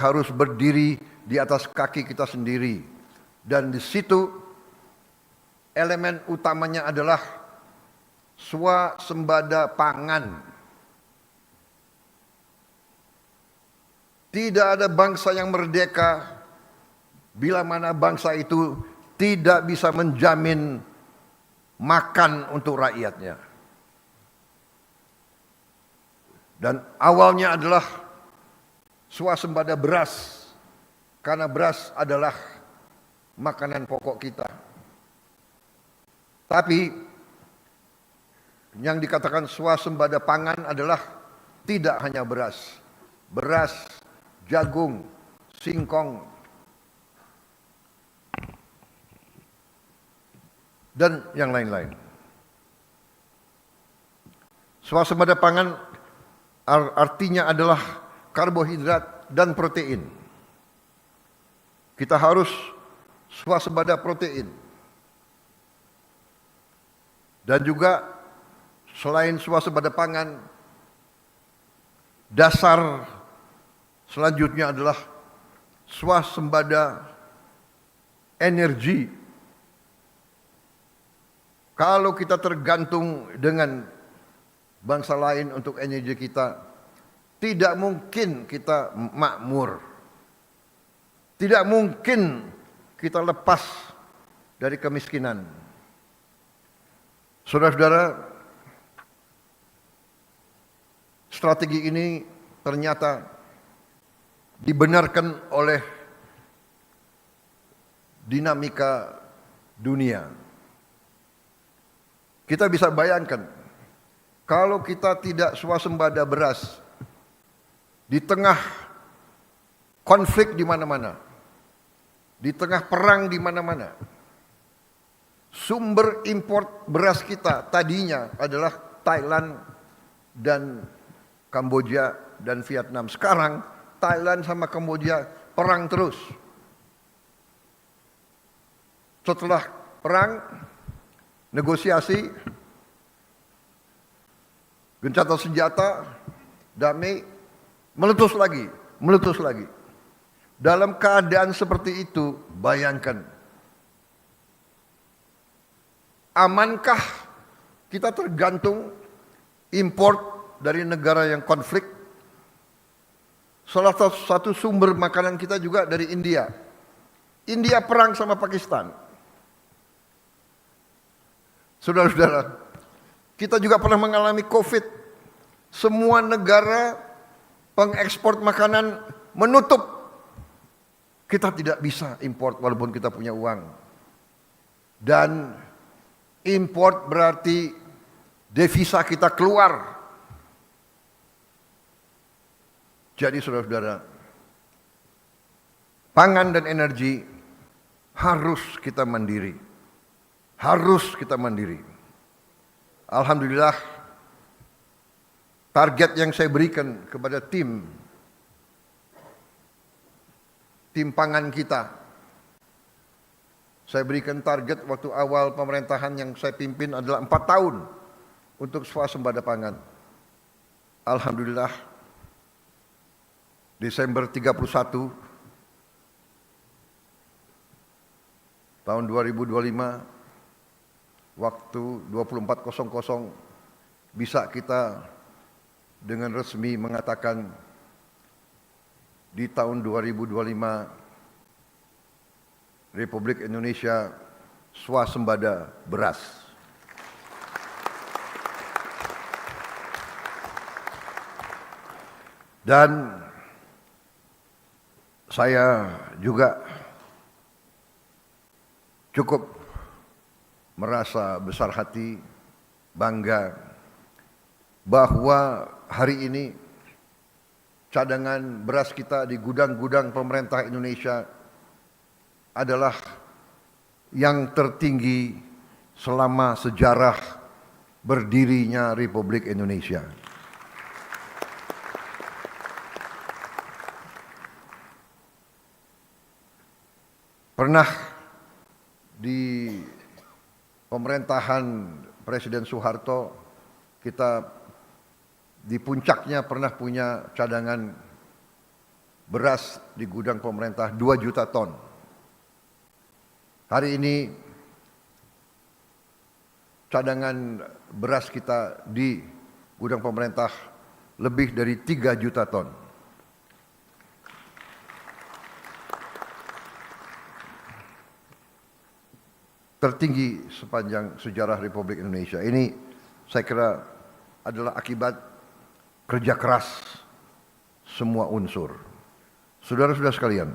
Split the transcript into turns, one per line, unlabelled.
harus berdiri di atas kaki kita sendiri. Dan di situ elemen utamanya adalah swasembada pangan. Tidak ada bangsa yang merdeka bila mana bangsa itu tidak bisa menjamin makan untuk rakyatnya. Dan awalnya adalah swasembada beras, karena beras adalah makanan pokok kita. Tapi yang dikatakan swasembada pangan adalah tidak hanya beras, jagung, singkong, dan yang lain-lain. Swasembada pangan artinya adalah karbohidrat dan protein. Kita harus swasembada protein. Dan juga selain swasembada pangan, dasar selanjutnya adalah swasembada energi. Kalau kita tergantung dengan bangsa lain untuk energi kita, tidak mungkin kita makmur. Tidak mungkin kita lepas dari kemiskinan. Saudara-saudara, strategi ini ternyata dibenarkan oleh dinamika dunia. Kita bisa bayangkan, kalau kita tidak swasembada beras, di tengah konflik di mana-mana, di tengah perang di mana-mana, sumber impor beras kita tadinya adalah Thailand dan Kamboja dan Vietnam. Sekarang Thailand sama Kamboja perang terus. Setelah perang, negosiasi, gencatan senjata, damai, meletus lagi. Dalam keadaan seperti itu, bayangkan, amankah kita tergantung import dari negara yang konflik? Salah satu sumber makanan kita juga dari India. India perang sama Pakistan. Saudara-saudara, kita juga pernah mengalami COVID. Semua negara pengekspor makanan menutup. Kita tidak bisa import walaupun kita punya uang. Dan import berarti devisa kita keluar. Jadi saudara-saudara, pangan dan energi harus kita mandiri. Harus kita mandiri. Alhamdulillah, target yang saya berikan kepada tim pangan kita, saya berikan target waktu awal pemerintahan yang saya pimpin adalah 4 tahun untuk swasembada pangan. Alhamdulillah, Desember 31 tahun 2025, waktu 24.00 bisa kita dengan resmi mengatakan di tahun 2025 Republik Indonesia swasembada beras. Dan saya juga cukup merasa besar hati, bangga bahwa hari ini cadangan beras kita di gudang-gudang pemerintah Indonesia adalah yang tertinggi selama sejarah berdirinya Republik Indonesia. Pernah di pemerintahan Presiden Soeharto, kita di puncaknya pernah punya cadangan beras di gudang pemerintah 2 juta ton. Hari ini cadangan beras kita di gudang pemerintah lebih dari 3 juta ton. Tertinggi sepanjang sejarah Republik Indonesia. Ini saya kira adalah akibat kerja keras semua unsur. Saudara-saudara sekalian,